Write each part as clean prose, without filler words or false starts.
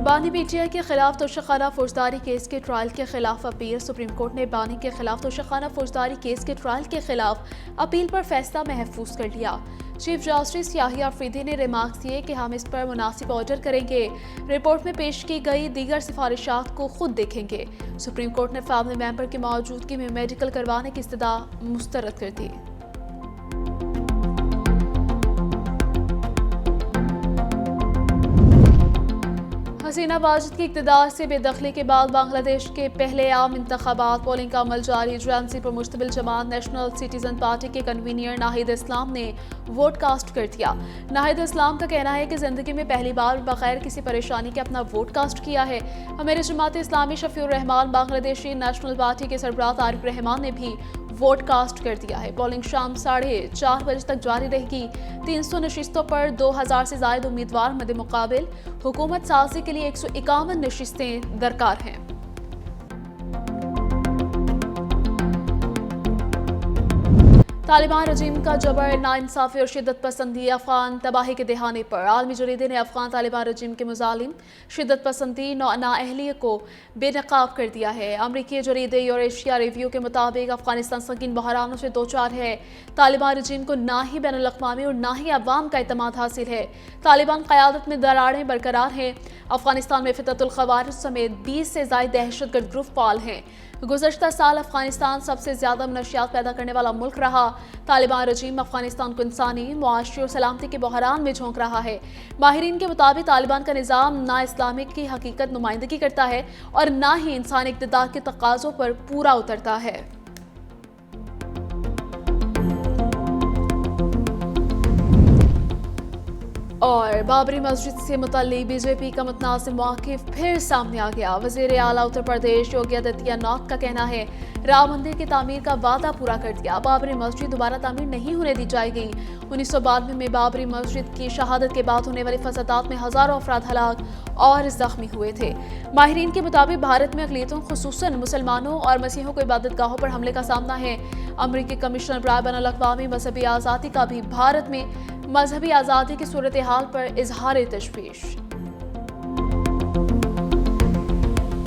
बानी पीटीआई के खिलाफ तोशाखाना फौजदारी केस के ट्रायल के खिलाफ अपील। सुप्रीम कोर्ट ने बानी के खिलाफ तोशाखाना फौजदारी केस के ट्रायल के खिलाफ अपील पर फैसला महफूज कर लिया। चीफ जस्टिस याहिया अफरीदी ने रिमार्क्स दिए कि हम इस पर मुनासिब ऑर्डर करेंगे, रिपोर्ट में पेश की गई दीगर सिफारिशात को खुद देखेंगे। सुप्रीम कोर्ट ने फैमिली मेंबर की मौजूदगी में मेडिकल करवाने की इस्तदा मुस्तरद कर दी। हसीना वाजिद की इक़्तिदार से बेदखली के बाद बांग्लादेश के पहले आम इंतखाबात पोलिंग का अमल जारी। जेएमसी पर मुश्तमिल जमात नेशनल सिटीजन पार्टी के कन्वीनर नाहिद इस्लाम ने वोट कास्ट कर दिया। नाहिद इस्लाम का कहना है कि जिंदगी में पहली बार बगैर किसी परेशानी के अपना वोट कास्ट किया है। अमीर जमात इस्लामी शफीउर रहमान बांग्लादेशी नेशनल पार्टी के सरबराह तारिक रहमान ने भी वोट कास्ट कर दिया है। पोलिंग शाम 4:30 बजे तक जारी रहेगी। 300 नशिस्तों पर 2000 से ज्यादा उम्मीदवार मद्दे मुकाबिल हुकूमत साजी के लिए 151 नशिस्तें दरकार हैं। तालिबान रजीम का जबर, नाइंसाफी और शिद्दत पसंदी अफगान तबाही के दहाने पर आलमी जरीदे ने अफगान तालिबान रजीम के मुजालिम शिद्दत पसंदी नाअहली को बेनकाब कर दिया है। अमरीकी जरीदे यूरेशिया रिव्यू के मुताबिक अफगानिस्तान संगीन बहरानों से दो चार है। तालिबान रजीम को ना ही बैनुल अक़वामी और ना ही अवाम का एतमाद हासिल है। तालिबान क़यादत में दरारें बरकरार हैं। अफगानिस्तान में फितरतुल ख़वारिज समेत 20 से ज़ायद दहशतगर्द ग्रुप फाल हैं। गुज़श्ता साल अफगानिस्तान सबसे ज़्यादा मनशियात पैदा करने वाला मुल्क रहा। तालिबान रजीम अफगानिस्तान को इंसानी, मुआशी और सलामती के बहरान में झोंक रहा है। माहिरीन के मुताबिक तालिबान का निज़ाम ना इस्लामिक की हकीकत नुमाइंदगी करता है और ना ही इंसानी इक़्तिदार के तकाज़ों पर पूरा उतरता है। और बाबरी मस्जिद से मुतल्लिक़ बीजेपी का मुतनासिब मौक़िफ़ फिर सामने आ गया। वज़ीर आला उत्तर प्रदेश योगी आदित्यनाथ का कहना है, राम मंदिर की तामीर का वादा पूरा कर दिया, बाबरी मस्जिद दोबारा तामीर नहीं होने दी जाएगी। 1992 में बाबरी मस्जिद की शहादत के बाद होने वाली फसादात में हज़ारों अफराद हलाक और ज़ख्मी हुए थे। माहिरीन के मुताबिक भारत में अक़लियतों ख़ुसूसन मुसलमानों और मसीहों को इबादत गाहों पर हमले का सामना है। अमरीकी कमिश्नर बराए बैनुल अक़वामी मजहबी आज़ादी का भी भारत में मजहबी आज़ादी की सूरत हाल पर इजहार तशवीश।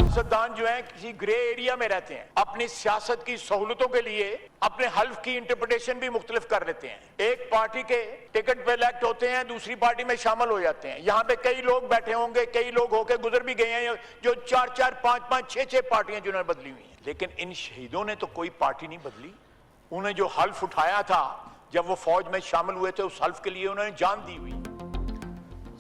सियासतदान जो है किसी ग्रे एरिया में रहते हैं, अपनी सियासत की सहूलतों के लिए अपने हल्फ की इंटरप्रिटेशन भी मुख्तलिफ कर लेते हैं। एक पार्टी के टिकट पे इलेक्ट होते हैं, दूसरी पार्टी में शामिल हो जाते हैं। यहाँ पे कई लोग बैठे होंगे, कई लोग होके गुजर भी गए हैं जो 4-4, 5-5, 6-6 पार्टियां जिन्होंने बदली हुई हैं। लेकिन इन शहीदों ने तो कोई पार्टी नहीं बदली। उन्हें जो हल्फ उठाया था जब वो फौज में शामिल हुए थे, उस हल्फ के लिए उन्होंने जान दी हुई।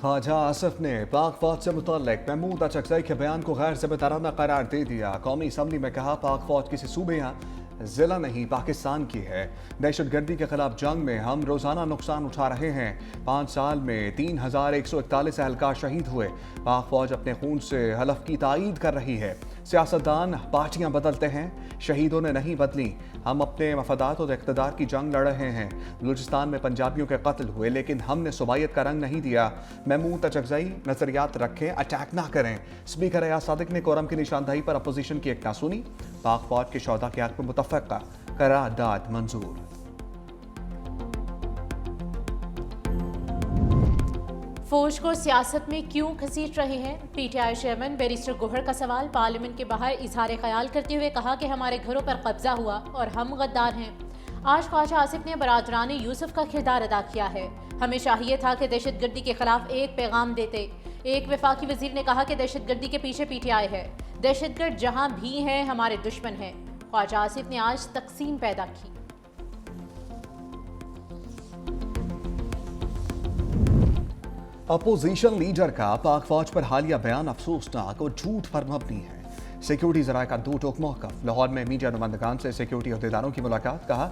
ख्वाजा आसिफ ने पाक फौज से मुतल्लिक महमूद अचकज़ई के बयान को गैर ज़िम्मेदाराना करार दे दिया। कौमी असम्बली में कहा, पाक फौज किसी सूबे या ज़िला नहीं पाकिस्तान की है। दहशतगर्दी के खिलाफ जंग में हम रोज़ाना नुकसान उठा रहे हैं। 5 साल में 3141 एहलकार शहीद हुए। पाक फौज अपने खून से हलफ की तायीद कर रही है। सियासतदान पार्टियां बदलते हैं, शहीदों ने नहीं बदली। हम अपने मफादात और इक़्तिदार की जंग लड़ रहे हैं। बलूचिस्तान में पंजाबियों के कत्ल हुए, लेकिन हमने सुबायत का रंग नहीं दिया। महमूद अचकज़ई नजरियात रखें, अटैक ना करें। स्पीकर अयाज सादिक ने कोरम की निशानदही पर अपोजिशन की एक ना सुनी। पाक फौज के शोधा के हक में मुतफ़क़ा करारदाद मंजूर। फौज को सियासत में क्यों घसीट रहे हैं? पीटीआई चेयरमैन बैरिस्टर गोहर का सवाल। पार्लियामेंट के बाहर इजहार ख्याल करते हुए कहा कि हमारे घरों पर कब्जा हुआ और हम गद्दार हैं। आज ख्वाजा आसिफ ने बरादरान यूसुफ का किरदार अदा किया है। हमें चाहिए था कि दहशतगर्दी के खिलाफ एक पैगाम देते। एक वफाकी वजीर ने कहा कि दहशतगर्दी के पीछे पीटीआई है। दहशतगर्द जहां भी हैं हमारे दुश्मन हैं। ख्वाजा आसिफ ने आज तकसीम पैदा की। अपोजिशन लीडर का पाक फौज पर हालिया बयान अफसोसनाक और झूठ पर मबनी है। सिक्योरिटी ज़राए का 2 टोक मौक़िफ़। लाहौर में मीडिया नुमाइंदगान से सिक्योरिटी अहदेदारों की मुलाकात। कहा,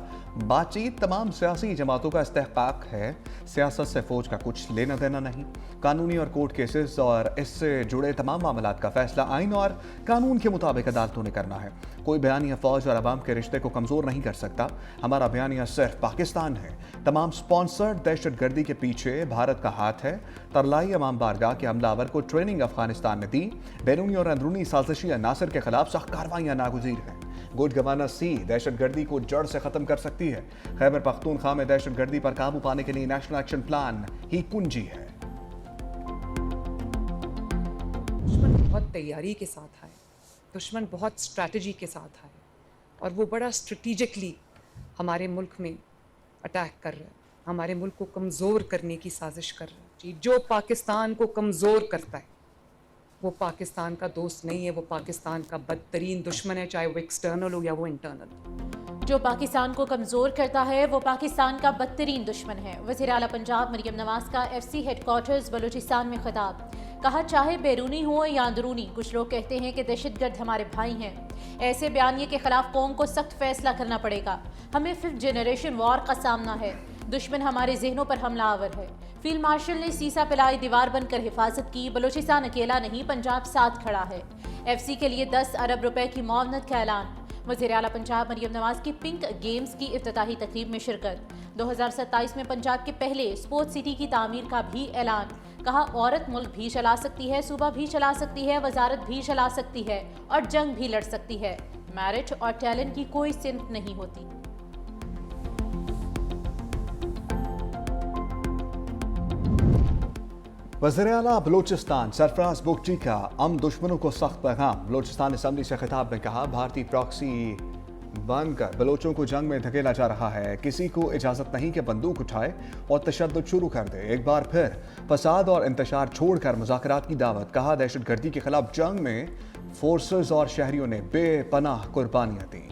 बातचीत तमाम सियासी जमातों का इस्तेहकाक है, सियासत से फौज का कुछ लेना देना नहीं। कानूनी और कोर्ट केसेस और इससे जुड़े तमाम मामलात का फैसला आइन और कानून के मुताबिक अदालतों ने करना है। कोई बयानिया फौज और अवाम के रिश्ते को कमज़ोर नहीं कर सकता। हमारा बयानिया सिर्फ पाकिस्तान है। तमाम स्पॉन्सर्ड दहशतगर्दी के पीछे भारत का हाथ है। तरलाई अवाम बारगाह के हमलावर को ट्रेनिंग अफगानिस्तान ने दी। बैरूनी और अंदरूनी साजिशी अनासर के खिलाफ सख्त कार्रवाइयां नागुज़ीर हैं। गुड गवर्नेंस सी दहशतगर्दी को जड़ से खत्म कर सकती है। खैबर पख्तूनख्वा में दहशतगर्दी पर काबू पाने के लिए नेशनल एक्शन प्लान ही कुंजी है। بہت تیاری کے ساتھ آئے, دشمن بہت اسٹریٹجی کے ساتھ آئے, اور وہ بڑا اسٹریٹجکلی ہمارے ملک میں اٹیک کر رہا ہے, ہمارے ملک کو کمزور کرنے کی سازش کر رہا ہے. جی, جو پاکستان کو کمزور کرتا ہے وہ پاکستان کا دوست نہیں ہے, وہ پاکستان کا بدترین دشمن ہے, چاہے وہ ایکسٹرنل ہو یا وہ انٹرنل. جو پاکستان کو کمزور کرتا ہے وہ پاکستان کا بدترین دشمن ہے. وزیر اعلیٰ پنجاب مریم نواز کا FCC ہیڈ کوارٹرز بلوچستان میں خطاب. کہا چاہے بیرونی ہو یا اندرونی, کچھ لوگ کہتے ہیں کہ دہشت گرد ہمارے بھائی ہیں. ایسے بیانیے کے خلاف قوم کو سخت فیصلہ کرنا پڑے گا. ہمیں 5th جنریشن وار کا سامنا ہے. دشمن ہمارے ذہنوں پر حملہ آور ہے. فیلڈ مارشل نے سیسا پلائی دیوار بن کر حفاظت کی. بلوچستان اکیلا نہیں, پنجاب ساتھ کھڑا ہے. FCC کے لیے 10 ارب روپے کی معاونت کا اعلان. وزیر اعلیٰ پنجاب مریم نواز کی پنک گیمز کی افتتاحی تقریب میں شرکت. 2027 میں پنجاب کے پہلے اسپورٹس سٹی کی تعمیر کا بھی اعلان. کہا عورت ملک بھی چلا سکتی ہے, صوبہ بھی چلا سکتی ہے, وزارت بھی چلا سکتی ہے اور جنگ بھی لڑ سکتی ہے. میرٹ اور ٹیلنٹ کی کوئی صنف نہیں ہوتی. وزیر اعلیٰ بلوچستان سرفراز بگٹی کا دشمنوں کو سخت پیغام. بلوچستان اسمبلی سے خطاب میں کہا بھارتی پراکسی بن کر بلوچوں کو جنگ میں دھکیلا جا رہا ہے. کسی کو اجازت نہیں کہ بندوق اٹھائے اور تشدد شروع کر دے. ایک بار پھر فساد اور انتشار چھوڑ کر مذاکرات کی دعوت. کہا دہشت گردی کے خلاف جنگ میں فورسز اور شہریوں نے بے پناہ قربانیاں دیں.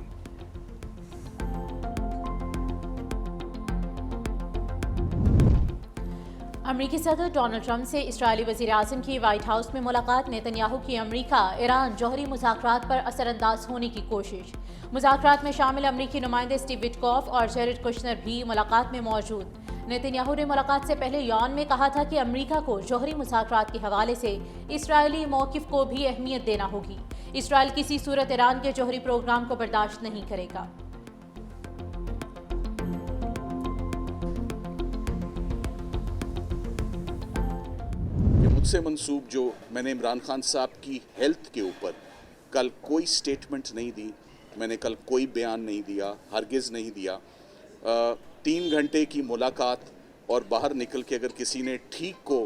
امریکی صدر ڈونلڈ ٹرمپ سے اسرائیلی وزیر اعظم کی وائٹ ہاؤس میں ملاقات. نیتنیاہو کی امریکہ ایران جوہری مذاکرات پر اثر انداز ہونے کی کوشش. مذاکرات میں شامل امریکی نمائندے اسٹیو وٹکوف اور جیرڈ کشنر بھی ملاقات میں موجود. نیتنیاہو نے ملاقات سے پہلے یون میں کہا تھا کہ امریکہ کو جوہری مذاکرات کے حوالے سے اسرائیلی موقف کو بھی اہمیت دینا ہوگی. اسرائیل کسی صورت ایران کے جوہری پروگرام کو برداشت نہیں کرے گا. مجھ سے منسوب جو میں نے عمران خان صاحب کی ہیلتھ کے اوپر کل کوئی سٹیٹمنٹ نہیں دی, میں نے کل کوئی بیان نہیں دیا, ہرگز نہیں دیا. 3 گھنٹے کی ملاقات اور باہر نکل کے اگر کسی نے ٹھیک کو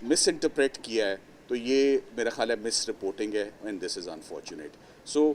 مس انٹرپریٹ کیا ہے تو یہ میرا خیال ہے مس رپورٹنگ ہے, and this is unfortunate. So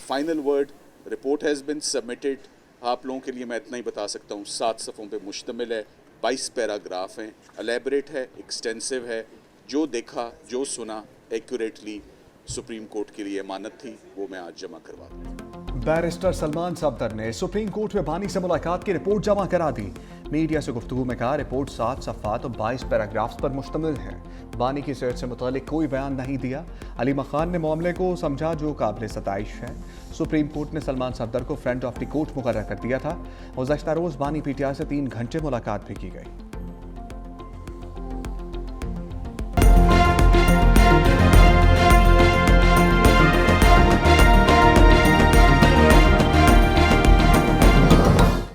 final word report has been submitted. آپ لوگوں کے لیے میں اتنا ہی بتا سکتا ہوں, 7 صفحوں پہ مشتمل ہے, 22 پیراگراف ہیں, الیبریٹ ہے, ایکسٹینسو ہے. جو دیکھا جو سنا ایکوریٹلی سپریم کورٹ کے لیے امانت تھی, وہ میں آج جمع کروا دوں. بیرسٹر سلمان صفدر نے سپریم کورٹ میں بانی سے ملاقات کی رپورٹ جمع کرا دی. میڈیا سے گفتگو میں کہا رپورٹ 7 صفحات اور 22 پیراگرافز پر مشتمل ہے. بانی کی صحت سے متعلق کوئی بیان نہیں دیا. علیمہ خان نے معاملے کو سمجھا جو قابل ستائش ہے. سپریم کورٹ نے سلمان صفدر کو فرنٹ آف دی کورٹ مقرر کر دیا تھا. گزشتہ روز بانی PTI سے 3 گھنٹے ملاقات بھی کی گئی.